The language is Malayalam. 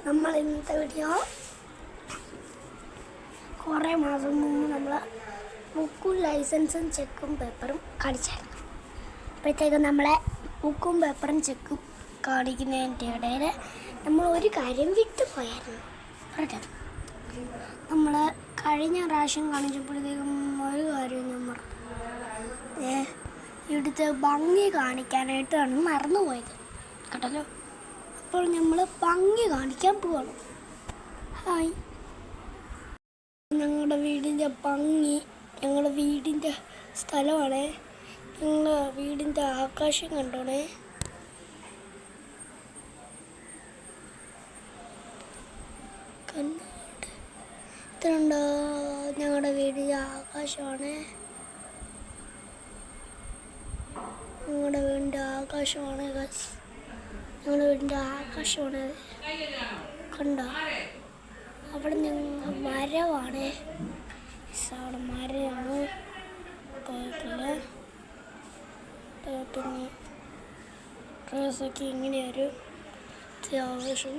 നമ്മൾ ഇന്നത്തെ വീഡിയോ കുറേ മാസം മുമ്പ് നമ്മൾ ബുക്കും ലൈസൻസും ചെക്കും പേപ്പറും കാണിച്ചായിരുന്നു. അപ്പോഴത്തേക്കും നമ്മളെ ബുക്കും പേപ്പറും ചെക്കും കാണിക്കുന്നതിൻ്റെ ഇടയിൽ നമ്മൾ ഒരു കാര്യം വിട്ടുപോയായിരുന്നു. പറഞ്ഞത് നമ്മൾ കഴിഞ്ഞ പ്രാവശ്യം കാണിച്ചപ്പോഴത്തേക്കും ഒരു കാര്യം ഞാൻ മറന്നു. ഇവിടുത്തെ ഭംഗി കാണിക്കാനായിട്ടാണ് മറന്നുപോയത് കേട്ടല്ലോ. അപ്പോൾ നമ്മൾ ഭംഗി കാണിക്കാൻ പോവാണ്. ഹായ്, ഞങ്ങളുടെ വീടിൻ്റെ ഭംഗി, ഞങ്ങളുടെ വീടിൻ്റെ സ്ഥലമാണ്. ഞങ്ങളുടെ വീടിൻ്റെ ആകാശം കണ്ടോണേ. ഇത്രയുണ്ടോ? ഞങ്ങളുടെ വീടിൻ്റെ ആകാശമാണ്. ഞങ്ങളുടെ വീടിൻ്റെ ആകാശമാണ്. ഞങ്ങളുടെ വീടിൻ്റെ ആകാശമാണ്. കണ്ടോ? അവിടെ ഞങ്ങൾ മരമാണ്. അവിടെ മരമാണ്. പിന്നെ ഡ്രസ്സൊക്കെ ഇങ്ങനെയൊരു ആകാശം.